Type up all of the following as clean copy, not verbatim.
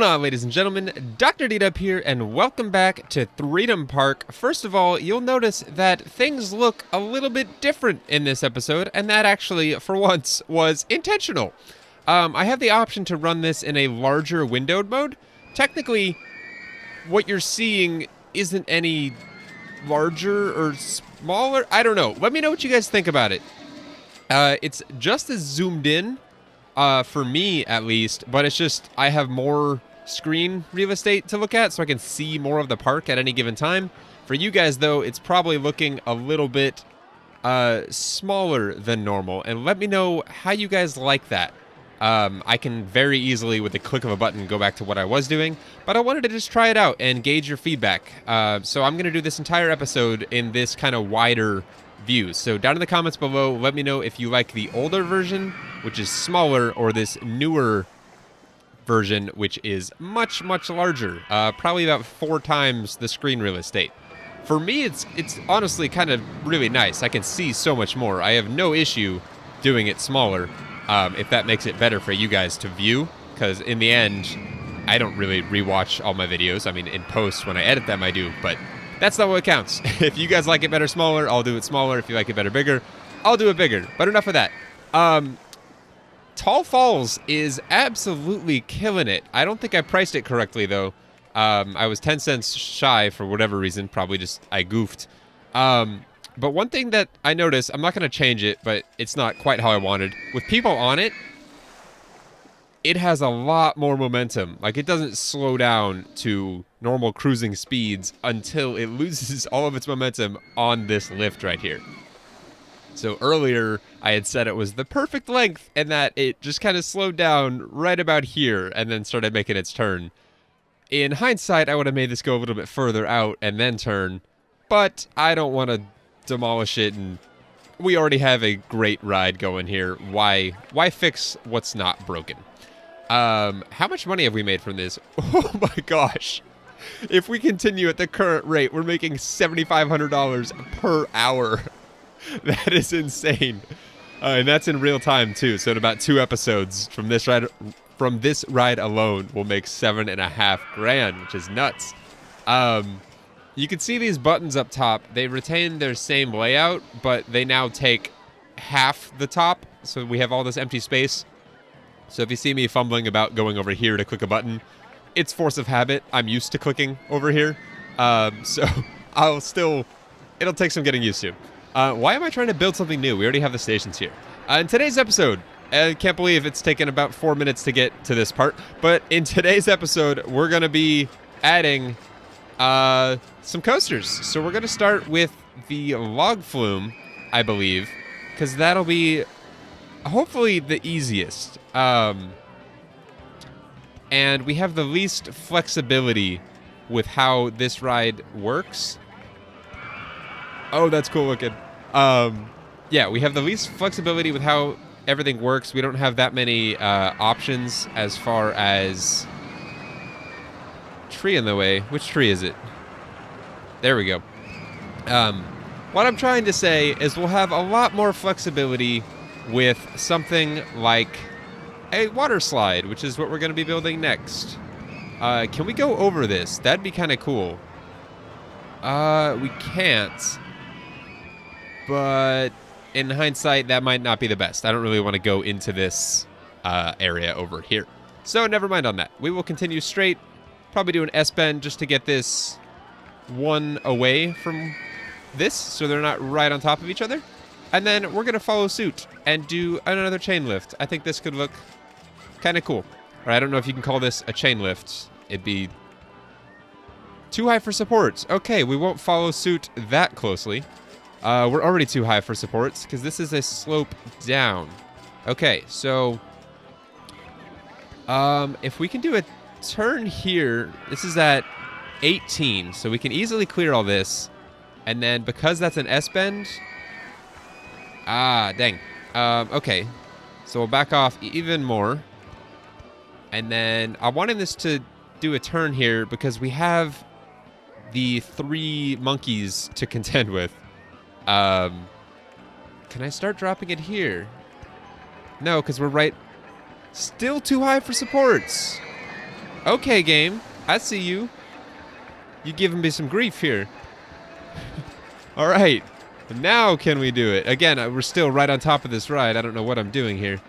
on, ladies and gentlemen? DoctorDDub here, and welcome back to Threedom Park. First of all, you'll notice that things look a little bit different in this episode, and that actually, for once, was intentional. I have the option to run this in a larger windowed mode. Technically, what you're seeing isn't any larger or smaller. I don't know. Let me know what you guys think about it. It's just as zoomed in. For me, at least, but it's just I have more screen real estate to look at, so I can see more of the park at any given time. For you guys, though, it's probably looking a little bit smaller than normal, and let me know how you guys like that. I can very easily, with the click of a button, go back to what I was doing, but I wanted to just try it out and gauge your feedback. So I'm going to do this entire episode in this kind of wider view. So down in the comments below, let me know if you like the older version, which is smaller, or this newer version, which is much, much larger. Probably about 4 times the screen real estate. For me, it's honestly kind of really nice. I can see so much more. I have no issue doing it smaller, if that makes it better for you guys to view, because in the end, I don't really rewatch all my videos. I mean, in post, when I edit them, I do, but that's not what counts. If you guys like it better smaller, I'll do it smaller. If you like it better bigger, I'll do it bigger. But enough of that. Tall Falls is absolutely killing it. I don't think I priced it correctly, though. I was 10 cents shy for whatever reason. Probably just I goofed. But one thing that I noticed, I'm not going to change it, but it's not quite how I wanted. With people on it, it has a lot more momentum. Like, it doesn't slow down to normal cruising speeds until it loses all of its momentum on this lift right here. So earlier, I had said it was the perfect length and that it just kind of slowed down right about here and then started making its turn. In hindsight, I would have made this go a little bit further out and then turn, but I don't want to demolish it, and we already have a great ride going here. Why fix what's not broken? How much money have we made from this? Oh my gosh. If we continue at the current rate, we're making $7,500 per hour. That is insane. And that's in real time too. So in about 2 episodes from this ride alone, we'll make $7.5 grand, which is nuts. You can see these buttons up top. They retain their same layout, but they now take half the top. So we have all this empty space. So if you see me fumbling about going over here to click a button, it's force of habit. I'm used to clicking over here. So it'll take some getting used to. Why am I trying to build something new? We already have the stations here. In today's episode, I can't believe it's taken about 4 minutes to get to this part, but in today's episode, we're going to be adding some coasters. So we're going to start with the log flume, I believe, because that'll be hopefully the easiest. And we have the least flexibility with how this ride works. Oh, that's cool looking. Yeah, we have the least flexibility with how everything works. We don't have that many options as far as tree in the way. Which tree is it? There we go. What I'm trying to say is we'll have a lot more flexibility with something like a water slide, which is what we're going to be building next. Can we go over this? That'd be kind of cool. We can't. But in hindsight, that might not be the best. I don't really want to go into this area over here. So never mind on that. We will continue straight. Probably do an S-bend just to get this one away from this, so they're not right on top of each other. And then we're going to follow suit and do another chain lift. I think this could look kind of cool. Or I don't know if you can call this a chain lift. It'd be too high for supports. Okay, we won't follow suit that closely. We're already too high for supports because this is a slope down. Okay, so if we can do a turn here, this is at 18, so we can easily clear all this. And then because that's an S-bend, dang. Okay, so we'll back off even more. And then I'm wanting this to do a turn here because we have the 3 monkeys to contend with. Can I start dropping it here? No, because we're right... Still too high for supports. Okay, game. I see you. You giving me some grief here. All right. Now can we do it? Again, we're still right on top of this ride. I don't know what I'm doing here.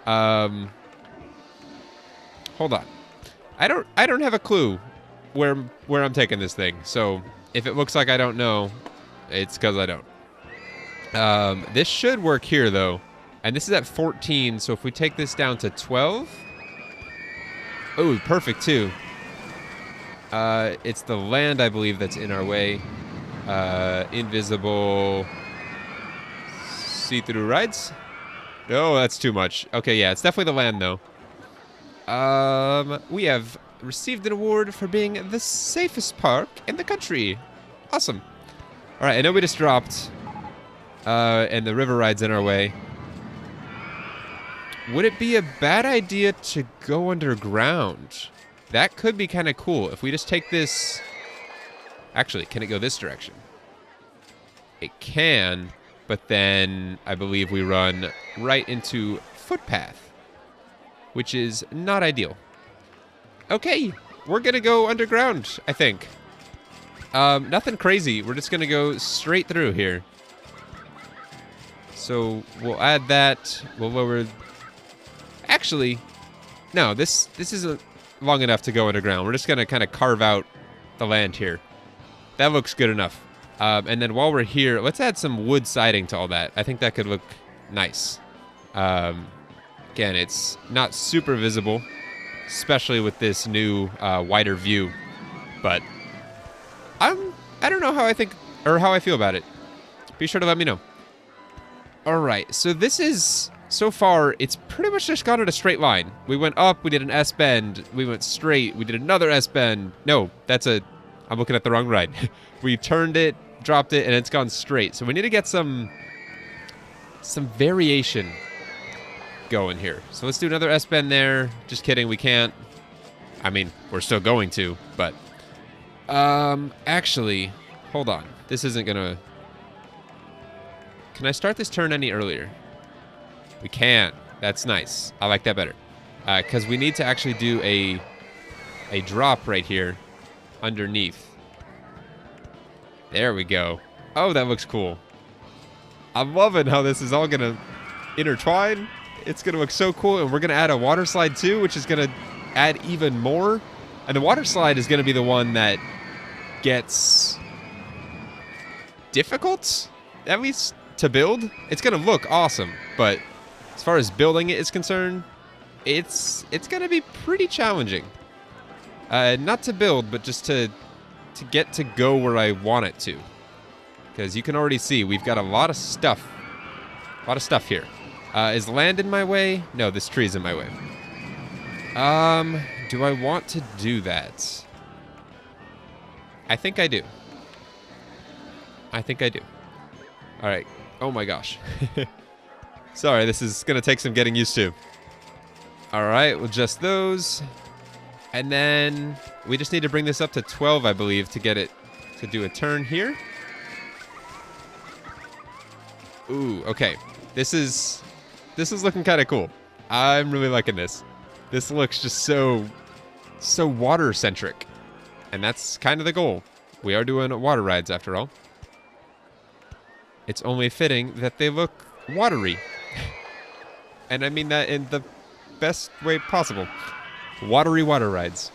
Hold on. I don't have a clue where I'm taking this thing. So if it looks like I don't know, it's because I don't. This should work here though. And this is at 14, so if we take this down to 12. Oh, perfect too. It's the land, I believe, that's in our way. Invisible see-through rides? No, that's too much. Okay, yeah, it's definitely the land though. We have received an award for being the safest park in the country. Awesome. All right, I know we just dropped, and the river ride's in our way. Would it be a bad idea to go underground? That could be kind of cool. If we just take this... Actually, can it go this direction? It can, but then I believe we run right into footpath, which is not ideal. Okay, we're going to go underground, I think. Nothing crazy. We're just going to go straight through here. So we'll add that. We'll lower... Actually, no, this isn't long enough to go underground. We're just going to kind of carve out the land here. That looks good enough. And then while we're here, let's add some wood siding to all that. I think that could look nice. Again, it's not super visible, especially with this new wider view. But I don't know how I think or how I feel about it. Be sure to let me know. All right, so this is... So far, it's pretty much just gone in a straight line. We went up, we did an S-bend, we went straight, we did another S-bend. No, I'm looking at the wrong ride. We turned it, dropped it, and it's gone straight. So we need to get some variation going here. So let's do another S-bend there. Just kidding, we can't. I mean, we're still going to, but... actually, hold on. This isn't gonna... Can I start this turn any earlier? We can. That's nice. I like that better. Because we need to actually do a drop right here underneath. There we go. Oh, that looks cool. I'm loving how this is all going to intertwine. It's going to look so cool. And we're going to add a water slide too, which is going to add even more. And the water slide is going to be the one that gets difficult, at least to build. It's going to look awesome, but... As far as building it is concerned, it's going to be pretty challenging. Not to build, but just to get to go where I want it to. Because you can already see we've got a lot of stuff. A lot of stuff here. Is land in my way? No, this tree's in my way. Do I want to do that? I think I do. I think I do. All right. Oh my gosh. Sorry, this is going to take some getting used to. All right, we'll adjust those. And then we just need to bring this up to 12, I believe, to get it to do a turn here. Ooh, okay. This is looking kind of cool. I'm really liking this. This looks just so water-centric. And that's kind of the goal. We are doing water rides, after all. It's only fitting that they look watery. And I mean that in the best way possible. Watery water rides.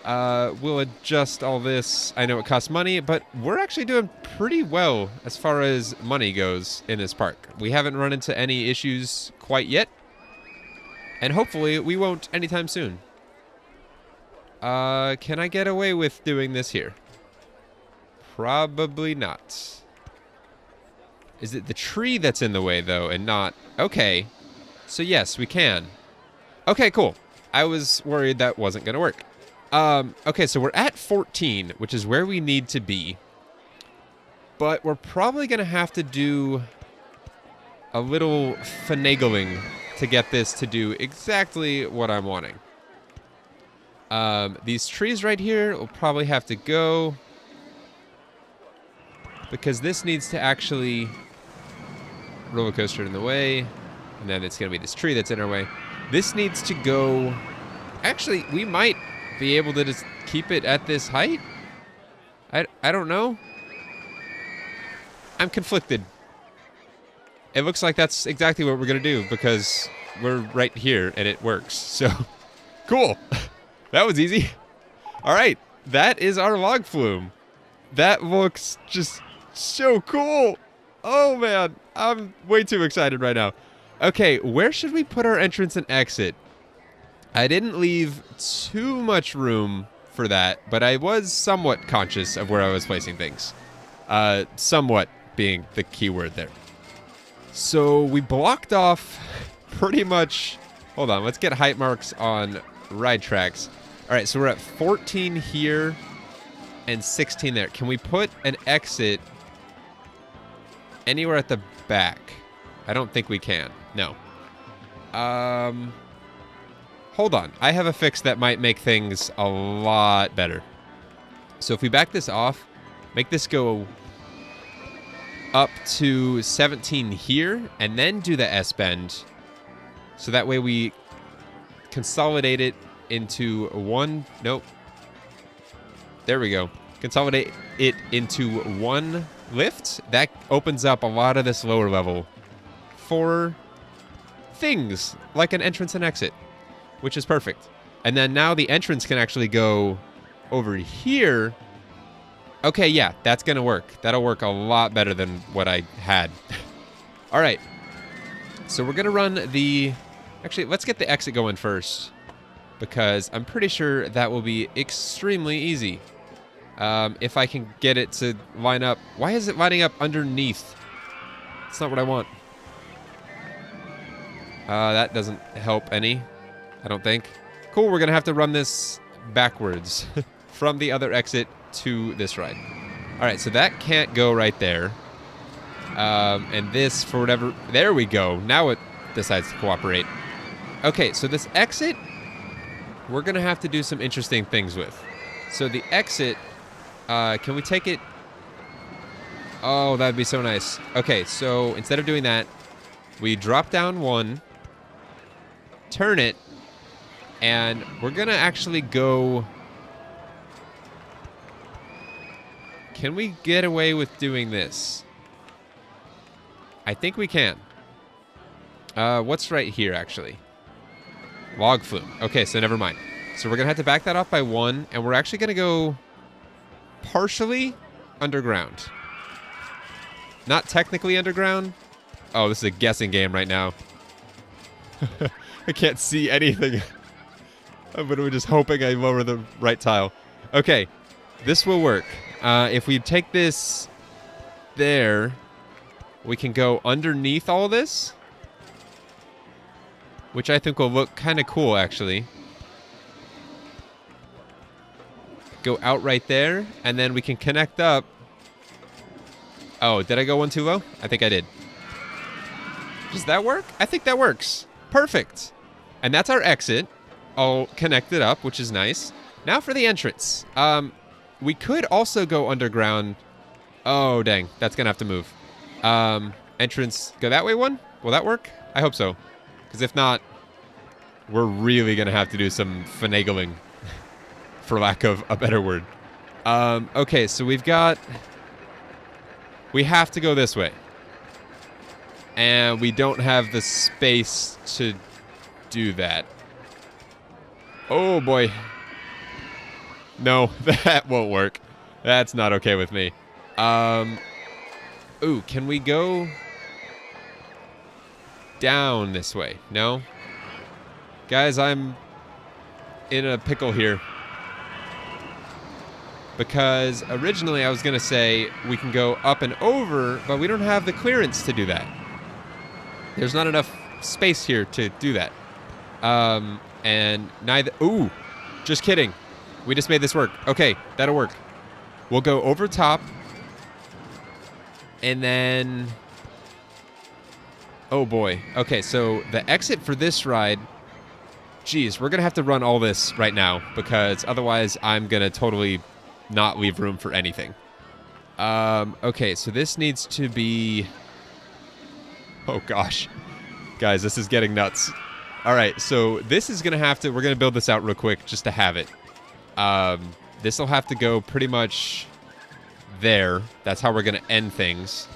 We'll adjust all this. I know it costs money, but we're actually doing pretty well as far as money goes in this park. We haven't run into any issues quite yet. And hopefully we won't anytime soon. Can I get away with doing this here? Probably not. Is it the tree that's in the way, though, and not... Okay. So, yes, we can. Okay, cool. I was worried that wasn't going to work. Okay, so we're at 14, which is where we need to be. But we're probably going to have to do a little finagling to get this to do exactly what I'm wanting. These trees right here will probably have to go, because this needs to actually... Roller coaster in the way, and then it's going to be this tree that's in our way. This needs to go... Actually, we might be able to just keep it at this height? I don't know. I'm conflicted. It looks like that's exactly what we're going to do because we're right here and it works. So, cool. That was easy. All right. That is our log flume. That looks just so cool. Oh, man. I'm way too excited right now. Okay, where should we put our entrance and exit? I didn't leave too much room for that, but I was somewhat conscious of where I was placing things. Somewhat being the key word there. So we blocked off pretty much... Hold on, let's get height marks on ride tracks. All right, so we're at 14 here and 16 there. Can we put an exit anywhere at the back? I don't think we can. No. Hold on. I have a fix that might make things a lot better. So if we back this off, make this go up to 17 here, and then do the S-bend. So that way we consolidate it into one... Nope. There we go. Consolidate it into one lift. That opens up a lot of this lower level for things like an entrance and exit, which is perfect. And then now the entrance can actually go over here. Okay, yeah, that's going to work. That'll work a lot better than what I had. All right. So we're going to run the... Actually, let's get the exit going first, because I'm pretty sure that will be extremely easy. If I can get it to line up. Why is it lining up underneath? That's not what I want. That doesn't help any, I don't think. Cool, we're going to have to run this backwards from the other exit to this ride. All right, so that can't go right there. And this, for whatever... There we go. Now it decides to cooperate. Okay, so this exit, we're going to have to do some interesting things with. So the exit, can we take it... Oh, that would be so nice. Okay, so instead of doing that, we drop down one, turn it, and we're going to actually go... Can we get away with doing this? I think we can. What's right here, actually? Log flume. Okay, so never mind. So we're going to have to back that off by one, and we're actually going to go partially underground. Not technically underground. Oh, this is a guessing game right now. I can't see anything. I'm literally just hoping I lower the right tile. Okay, this will work. If we take this there, we can go underneath all of this, which I think will look kind of cool, actually. Go out right there, and then we can connect up. Oh, did I go one too low? I think I did. Does that work? I think that works. Perfect. And that's our exit. I'll connect it up, which is nice. Now for the entrance. We could also go underground. Oh, dang. That's going to have to move. Entrance, go that way one? Will that work? I hope so. Because if not, we're really going to have to do some finagling, for lack of a better word. Okay, so we've got... We have to go this way. And we don't have the space to do that. Oh, boy. No, that won't work. That's not okay with me. Ooh, can we go down this way? No? Guys, I'm in a pickle here. Because originally I was going to say we can go up and over, but we don't have the clearance to do that. There's not enough space here to do that. And neither... Ooh, just kidding. We just made this work. Okay, that'll work. We'll go over top. And then... Oh, boy. Okay, so the exit for this ride... Geez, we're going to have to run all this right now, because otherwise I'm going to totally not leave room for anything. Okay, so this needs to be... Oh, gosh. Guys, this is getting nuts. All right, so this is going to have to... We're going to build this out real quick just to have it. This will have to go pretty much there. That's how we're going to end things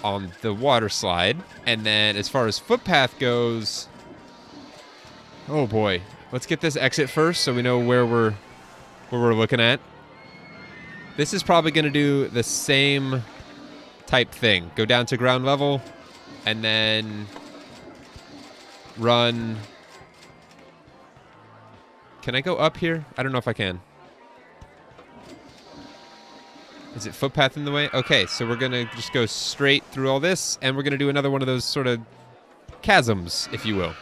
on the water slide. And then as far as footpath goes, oh boy, let's get this exit first so we know where we're looking at. This is probably going to do the same type thing. Go down to ground level and then run. Can I go up here? I don't know if I can. Is it footpath in the way? Okay, so we're going to just go straight through all this, and we're going to do another one of those sort of chasms, if you will.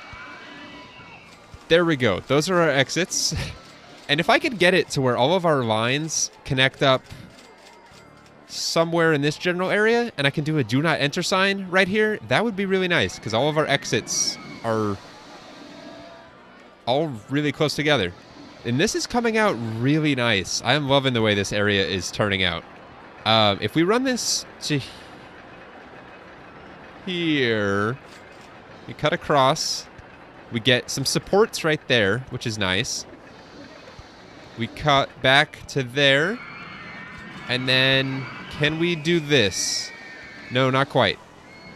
There we go. Those are our exits. And if I could get it to where all of our lines connect up somewhere in this general area, and I can do a do not enter sign right here, that would be really nice, because all of our exits are all really close together. And this is coming out really nice. I am loving the way this area is turning out. If we run this to here, we cut across, we get some supports right there, which is nice. We cut back to there, and then can we do this? No, not quite.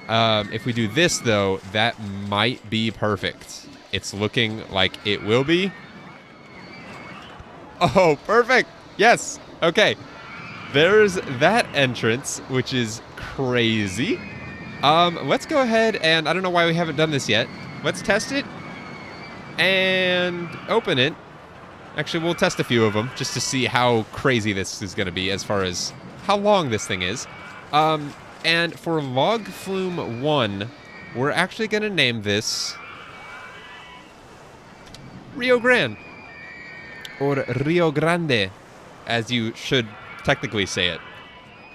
If we do this, though, that might be perfect. It's looking like it will be. Oh, perfect. Yes. Okay. There's that entrance, which is crazy. Let's go ahead and I don't know why we haven't done this yet. Let's test it and open it. Actually, we'll test a few of them just to see how crazy this is going to be as far as how long this thing is. And for log flume 1, we're actually going to name this Rio Grande. Or Rio Grande, as you should technically say it.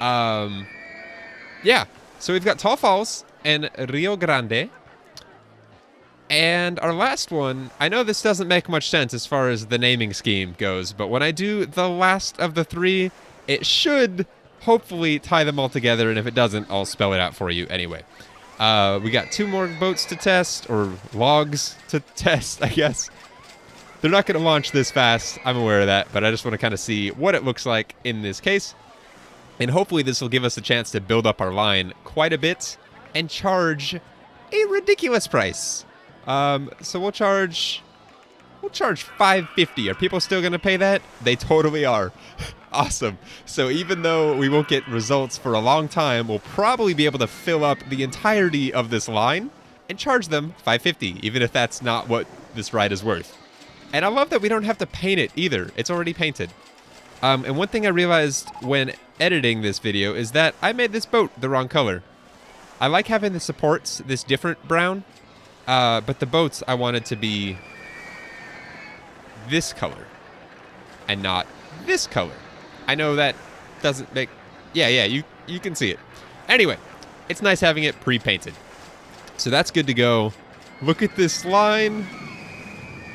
Yeah, so we've got Tall Falls and Rio Grande. And our last one, I know this doesn't make much sense as far as the naming scheme goes, but when I do the last of the 3, it should hopefully tie them all together, and if it doesn't, I'll spell it out for you anyway. We got 2 more boats to test, or logs to test, I guess. They're not going to launch this fast, I'm aware of that, but I just want to kind of see what it looks like in this case. And hopefully this will give us a chance to build up our line quite a bit and charge a ridiculous price. So we'll charge $5.50. Are people still going to pay that? They totally are. Awesome. So even though we won't get results for a long time, we'll probably be able to fill up the entirety of this line and charge them $5.50, even if that's not what this ride is worth. And I love that we don't have to paint it either. It's already painted. And one thing I realized when editing this video is that I made this boat the wrong color. I like having the supports this different brown, but the boats I wanted to be this color and not this color. I know that doesn't make... Yeah, you can see it. Anyway, it's nice having it pre-painted. So that's good to go. Look at this line.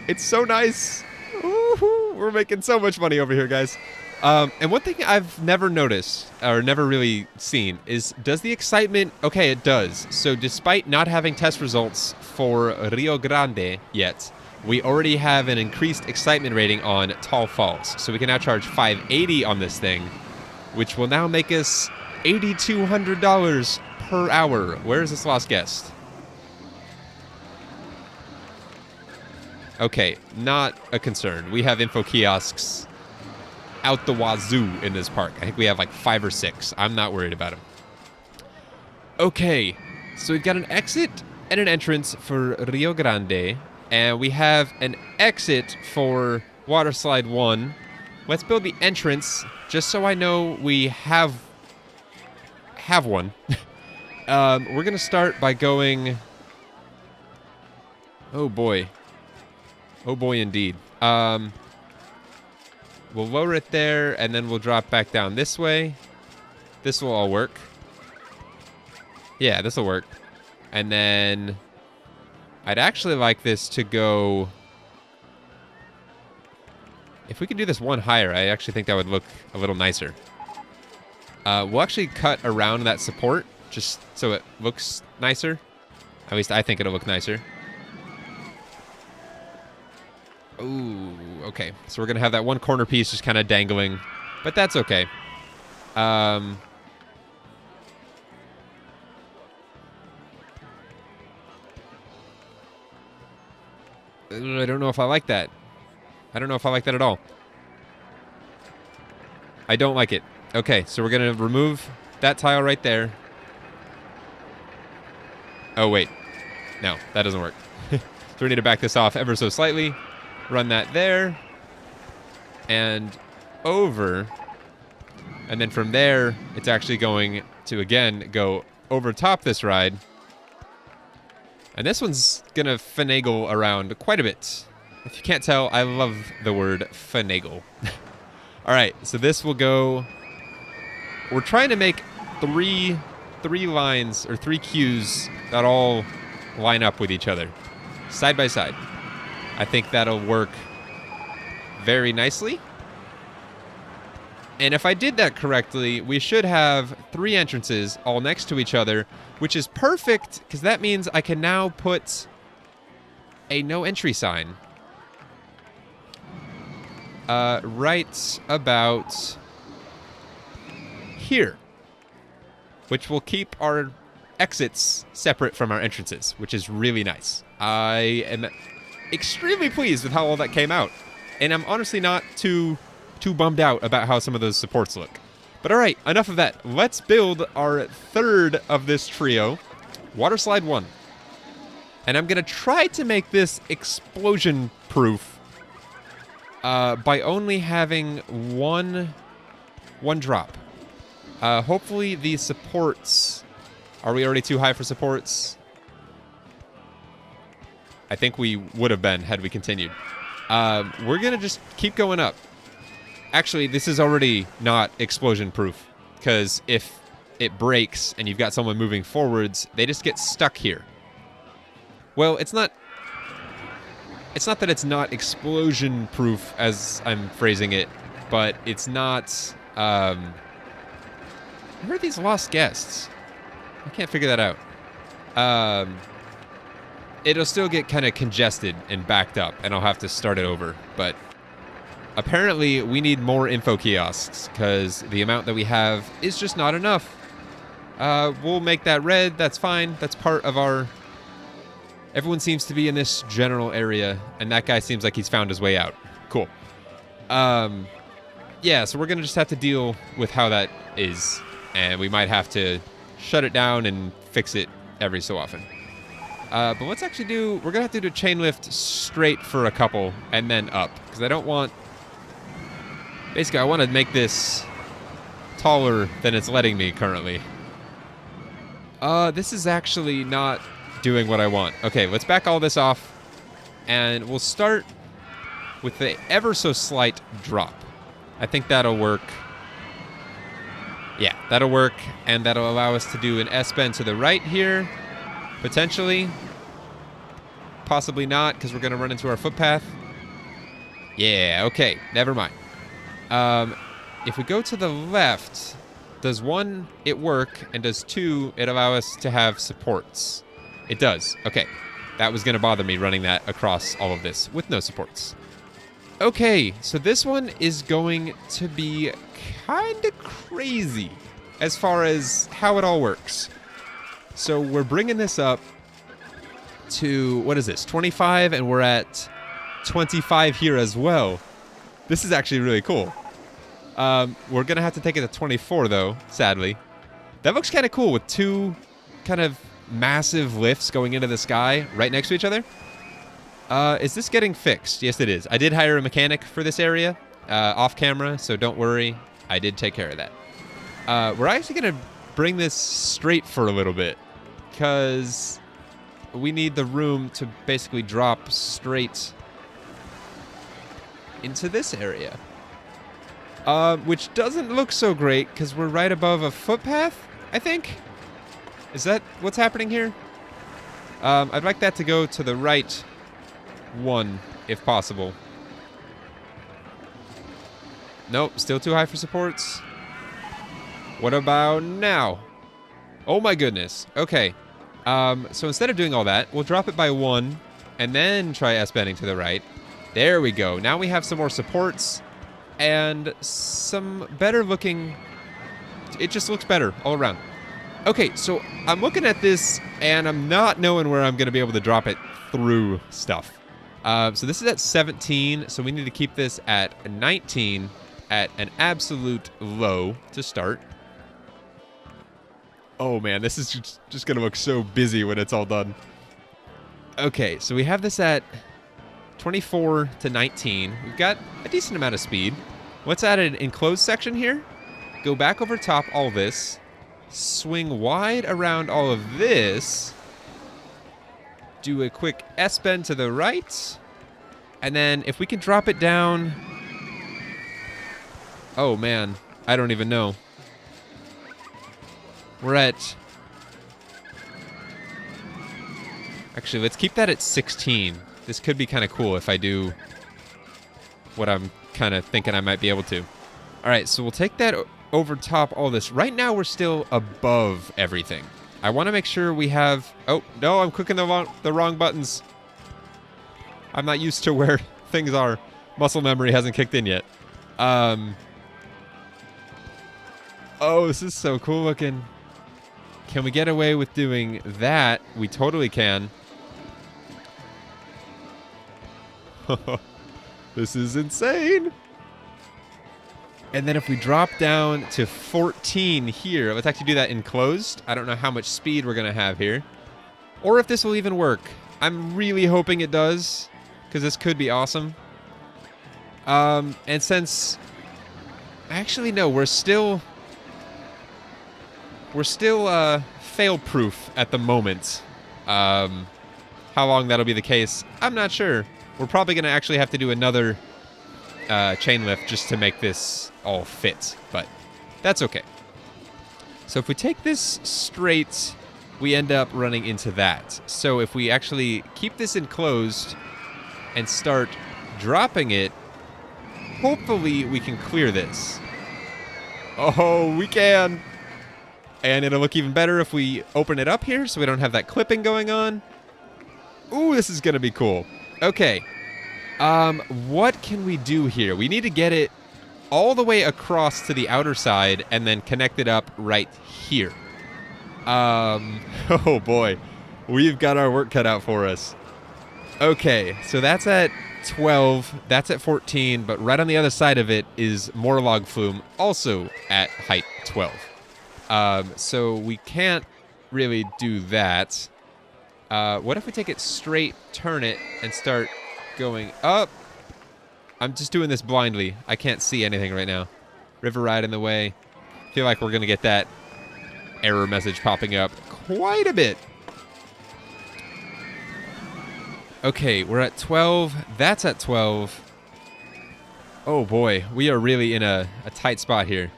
It's so nice. Woo-hoo. We're making so much money over here, guys. And one thing I've never noticed, or never really seen, is does the excitement... Okay, it does. So despite not having test results for Rio Grande yet, we already have an increased excitement rating on Tall Falls. So we can now charge $5.80 on this thing, which will now make us $8,200 per hour. Where is this lost guest? Okay, not a concern. We have info kiosks out the wazoo in this park. I think we have like 5 or 6. I'm not worried about them. Okay, so we've got an exit and an entrance for Rio Grande, and we have an exit for Waterslide 1. Let's build the entrance just so I know we have one. We're going to start by going... Oh boy. Oh boy, indeed. We'll lower it there, and then we'll drop back down this way. This will all work. Yeah, this will work. And then I'd actually like this to go... If we could do this one higher, I actually think that would look a little nicer. We'll actually cut around that support, just so it looks nicer. At least I think it'll look nicer. Ooh, okay. So we're going to have that one corner piece just kind of dangling. But that's okay. I don't know if I like that. I don't know if I like that at all. I don't like it. Okay, so we're going to remove that tile right there. Oh, wait. No, that doesn't work. So we need to back this off ever so slightly. Run that there. And over. And then from there, it's actually going to, again, go over top this ride. And this one's going to finagle around quite a bit. If you can't tell, I love the word finagle. All right, so this will go... We're trying to make three lines, or 3 queues that all line up with each other, side by side. I think that'll work very nicely. And if I did that correctly, we should have 3 entrances all next to each other, which is perfect, because that means I can now put a no entry sign right about here, which will keep our exits separate from our entrances, which is really nice. I am extremely pleased with how all that came out, and I'm honestly not too bummed out about how some of those supports look. But all right, enough of that. Let's build our 3rd of this trio, waterslide 1. And I'm gonna try to make this explosion proof by only having one drop. Hopefully these supports... Are we already too high for supports? I think we would have been had we continued. We're gonna just keep going up. Actually, this is already not explosion proof, because if it breaks and you've got someone moving forwards, they just get stuck here. Well, it's not that it's not explosion proof as I'm phrasing it, but it's not... Where are these lost guests? I can't figure that out. It'll still get kind of congested and backed up, and I'll have to start it over, but... Apparently, we need more info kiosks, because the amount that we have is just not enough. We'll make that red. That's fine. That's part of our... Everyone seems to be in this general area, and that guy seems like he's found his way out. Cool. Yeah, so we're going to just have to deal with how that is, and we might have to shut it down and fix it every so often. But let's actually do... We're going to have to do a chain lift straight for a couple, and then up, because I don't want... Basically, I want to make this taller than it's letting me currently. This is actually not doing what I want. Okay, let's back all this off, and we'll start with the ever so slight drop. I think that'll work. Yeah, that'll work, and that'll allow us to do an S-bend to the right here, potentially. Possibly not, because we're going to run into our footpath. Yeah, okay, never mind. If we go to the left, does 1, it work, and does 2, it allow us to have supports? It does. Okay. That was going to bother me running that across all of this with no supports. Okay, so this one is going to be kind of crazy as far as how it all works. So we're bringing this up to, what is this, 25, and we're at 25 here as well. This is actually really cool. We're going to have to take it to 24, though, sadly. That looks kind of cool with 2 kind of massive lifts going into the sky right next to each other. Is this getting fixed? Yes, it is. I did hire a mechanic for this area off camera, so don't worry. I did take care of that. We're actually going to bring this straight for a little bit because we need the room to basically drop straight into this area. Which doesn't look so great because we're right above a footpath, I think. Is that what's happening here? I'd like that to go to the right one, if possible. Nope, still too high for supports. What about now? Oh my goodness. Okay. So instead of doing all that, we'll drop it by 1 and then try S-bending to the right. There we go. Now we have some more supports and some better looking... It just looks better all around. Okay, so I'm looking at this, and I'm not knowing where I'm going to be able to drop it through stuff. So this is at 17, so we need to keep this at 19 at an absolute low to start. Oh man, this is just going to look so busy when it's all done. Okay, so we have this at 24 to 19. We've got a decent amount of speed. Let's add an enclosed section here. Go back over top all this. Swing wide around all of this. Do a quick S-bend to the right. And then if we can drop it down... Oh man, I don't even know. We're at... Actually, let's keep that at 16. This could be kind of cool if I do what I'm kind of thinking I might be able to. All right, so we'll take that over top all this. Right now, we're still above everything. I want to make sure we have... Oh, no, I'm clicking the wrong buttons. I'm not used to where things are. Muscle memory hasn't kicked in yet. Oh, this is so cool looking. Can we get away with doing that? We totally can. This is insane. And then if we drop down to 14 here, let's actually do that enclosed. I don't know how much speed we're going to have here. Or if this will even work. I'm really hoping it does, because this could be awesome. And since... Actually, no, we're still fail-proof at the moment. How long that'll be the case, I'm not sure. We're probably going to actually have to do another chain lift just to make this all fit, but that's okay. So if we take this straight, we end up running into that. So if we actually keep this enclosed and start dropping it, hopefully we can clear this. Oh, we can! And it'll look even better if we open it up here so we don't have that clipping going on. Ooh, this is going to be cool. Okay. What can we do here? We need to get it all the way across to the outer side and then connect it up right here. Oh boy. We've got our work cut out for us. Okay, so that's at 12, that's at 14, but right on the other side of it is more log flume, also at height 12. So we can't really do that. What if we take it straight, turn it, and start going up? I'm just doing this blindly. I can't see anything right now. River ride in the way. Feel like we're going to get that error message popping up quite a bit. Okay, we're at 12. That's at 12. Oh boy, we are really in a tight spot here.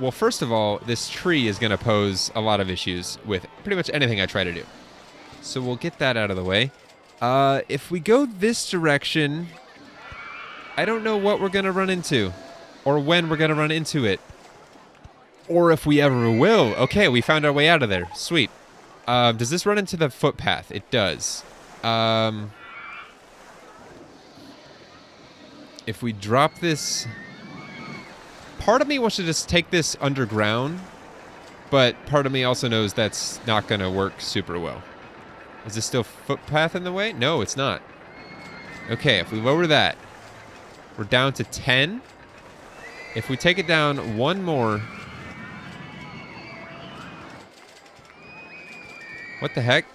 Well, first of all, this tree is going to pose a lot of issues with pretty much anything I try to do. So we'll get that out of the way. If we go this direction, I don't know what we're going to run into, or when we're going to run into it, or if we ever will. Okay, we found our way out of there. Sweet. Does this run into the footpath? It does. If we drop this... Part of me wants to just take this underground, but part of me also knows that's not going to work super well. Is this still footpath in the way? No, it's not. Okay, if we lower that, we're down to 10. If we take it down one more... What the heck?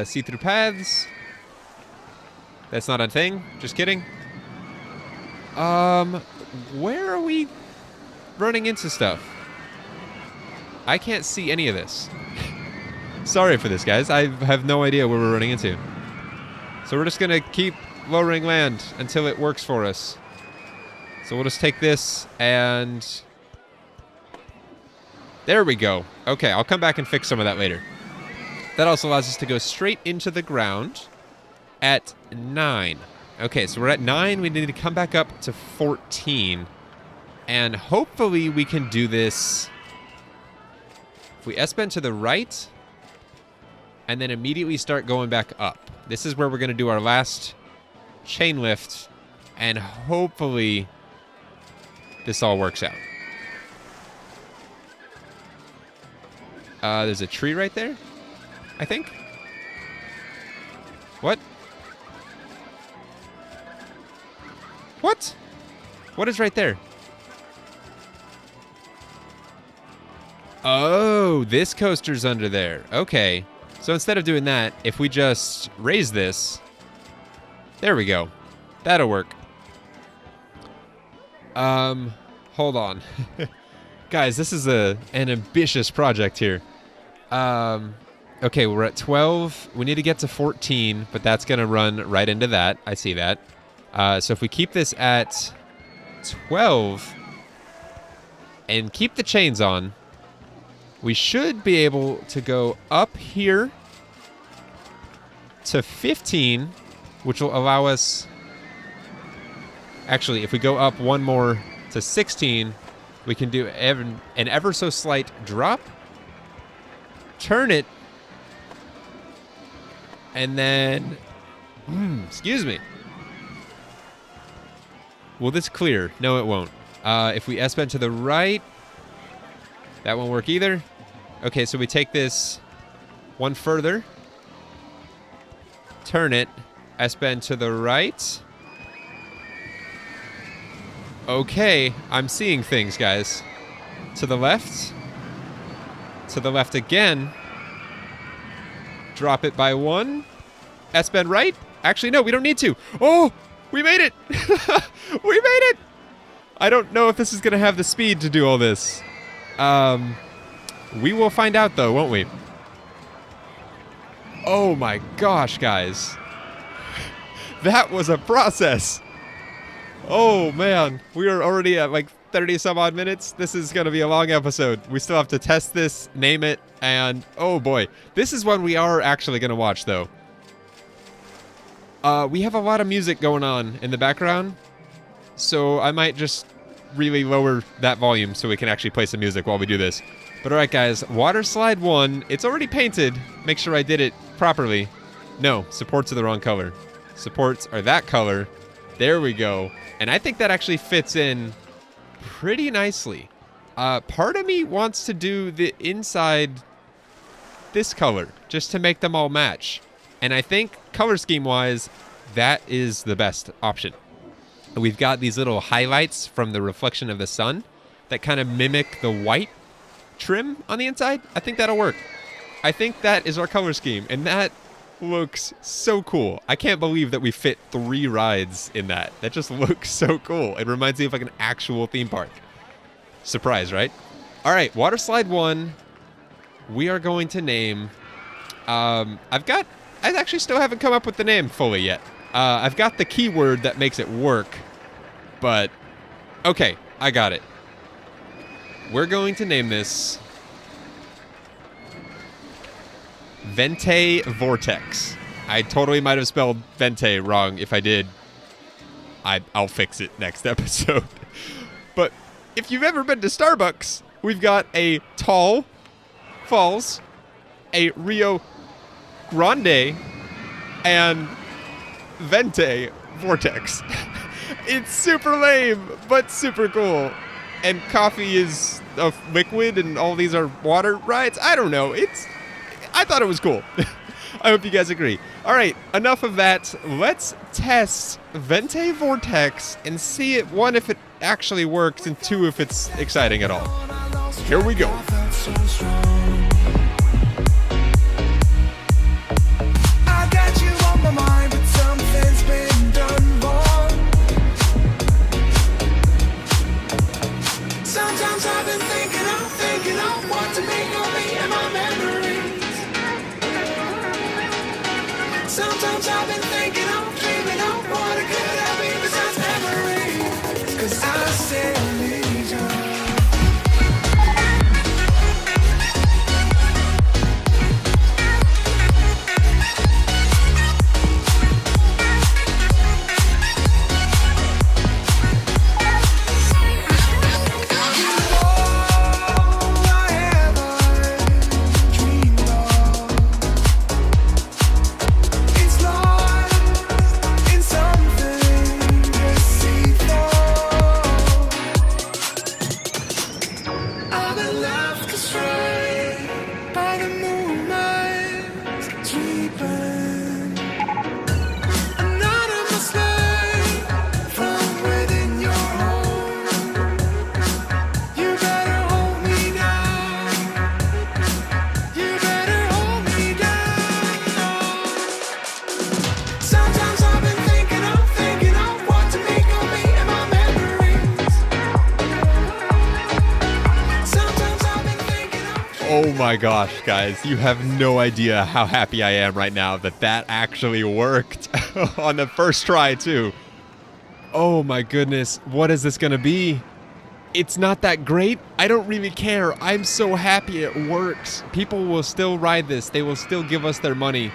See-through paths. That's not a thing. Just kidding. Where are we running into stuff? I can't see any of this. Sorry for this, guys. I have no idea where we're running into. So we're just going to keep lowering land until it works for us. So we'll just take this and... There we go. Okay, I'll come back and fix some of that later. That also allows us to go straight into the ground at 9. Okay, so we're at 9. We need to come back up to 14. And hopefully we can do this. If we S-bend to the right, and then immediately start going back up. This is where we're going to do our last chain lift, and hopefully this all works out. There's a tree right there, I think. What? What? What is right there? Oh, this coaster's under there. Okay. So instead of doing that, if we just raise this, there we go. That'll work. Hold on. Guys, this is an ambitious project here. Okay, we're at 12. We need to get to 14, but that's going to run right into that. I see that. So if we keep this at 12 and keep the chains on, we should be able to go up here to 15, which will allow us... Actually, if we go up one more to 16, we can do an ever so slight drop, turn it, and then... excuse me. Will this clear? No, it won't. If we S-bend to the right, that won't work either. Okay, so we take this one further, turn it, S-bend to the right. Okay, I'm seeing things, guys. To the left again. Drop it by one. S-bend right. Actually, no, we don't need to. Oh, we made it. We made it. I don't know if this is going to have the speed to do all this. We will find out, though, won't we? Oh my gosh, guys. That was a process. Oh man, we are already at like 30 some odd minutes. This is going to be a long episode. We still have to test this, name it, and oh boy. This is one we are actually going to watch, though. We have a lot of music going on in the background, so I might just really lower that volume so we can actually play some music while we do this. But alright guys, water slide 1, it's already painted. Make sure I did it properly. No, supports are the wrong color. Supports are that color. There we go. And I think that actually fits in pretty nicely. Part of me wants to do the inside this color, just to make them all match. And I think color scheme wise, that is the best option. We've got these little highlights from the reflection of the sun that kind of mimic the white trim on the inside. I think that'll work. I think that is our color scheme, and that looks so cool. I can't believe that we fit 3 rides in that. That just looks so cool. It reminds me of like an actual theme park. Surprise, right? All right, water slide 1. We are going to name... I actually still haven't come up with the name fully yet. I've got the keyword that makes it work, but okay, I got it. We're going to name this Vente Vortex. I totally might have spelled Vente wrong. If I did, I'll fix it next episode. But if you've ever been to Starbucks, we've got a Tall Falls, a Rio Grande, and Vente Vortex. It's super lame, but super cool. And coffee is a liquid, and all these are water rides. I don't know. I thought it was cool. I hope you guys agree. All right, enough of that. Let's test Vente Vortex and see it, 1, if it actually works, and 2, if it's exciting at all. Here we go. Sometimes I've been thinking of what to make of me and my memories. Sometimes I've been thinking of dreaming of what it could have been besides memories. 'Cause I still need you. Oh my gosh, guys, you have no idea how happy I am right now that that actually worked on the first try too. Oh my goodness, what is this gonna be? It's not that great. I don't really care. I'm so happy it works. People will still ride this. They will still give us their money.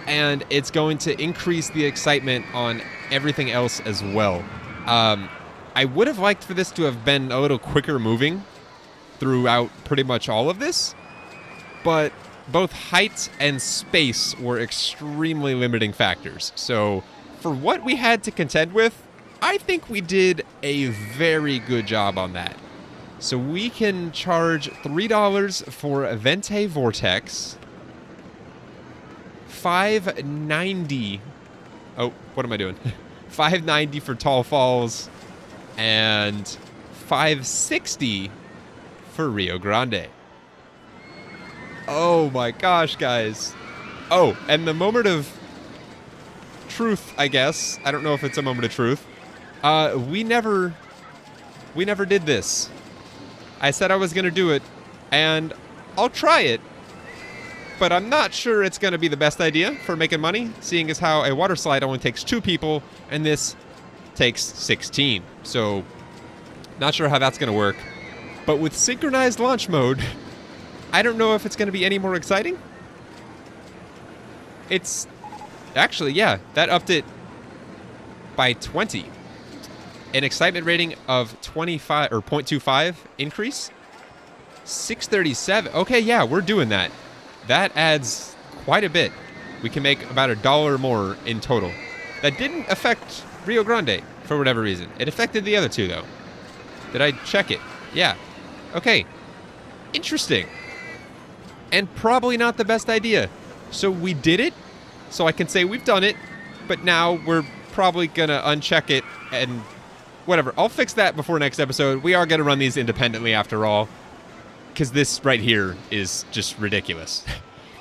And it's going to increase the excitement on everything else as well. I would have liked for this to have been a little quicker moving throughout pretty much all of this, but both height and space were extremely limiting factors. So for what we had to contend with, I think we did a very good job on that. So we can charge $3 for Vente Vortex, $5.90. Oh, what am I doing? $5.90 for Tall Falls, and $5.60 for Rio Grande. Oh my gosh, guys. Oh, and the moment of truth, I guess. I don't know if it's a moment of truth. We never did this. I said I was gonna do it, and I'll try it, but I'm not sure it's gonna be the best idea for making money, seeing as how a water slide only takes 2 people, and this takes 16. So, not sure how that's gonna work. But with synchronized launch mode, I don't know if it's gonna be any more exciting. It's actually, yeah, that upped it by 20. An excitement rating of 25 or 0.25 increase. 637. Okay, yeah, we're doing that. That adds quite a bit. We can make about $1 more in total. That didn't affect Rio Grande for whatever reason. It affected the other two though. Did I check it? Yeah. Okay. Interesting. And probably not the best idea. So we did it. So I can say we've done it. But now we're probably gonna uncheck it and whatever. I'll fix that before next episode. We are gonna run these independently after all, because this right here is just ridiculous.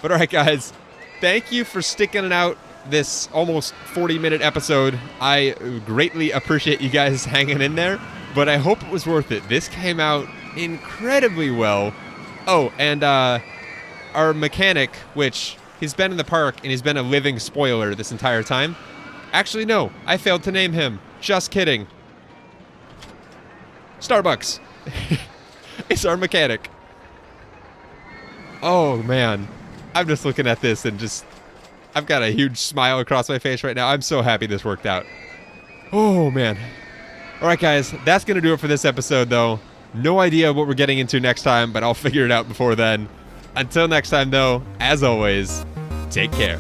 But all right, guys, thank you for sticking it out this almost 40-minute episode. I greatly appreciate you guys hanging in there, but I hope it was worth it. This came out incredibly well. Oh, and our mechanic, which he's been in the park and he's been a living spoiler this entire time. Actually, no, I failed to name him. Just kidding. Starbucks. It's our mechanic. Oh, man. I'm just looking at this and just... I've got a huge smile across my face right now. I'm so happy this worked out. Oh, man. All right, guys. That's going to do it for this episode, though. No idea what we're getting into next time, but I'll figure it out before then. Until next time, though, as always, take care.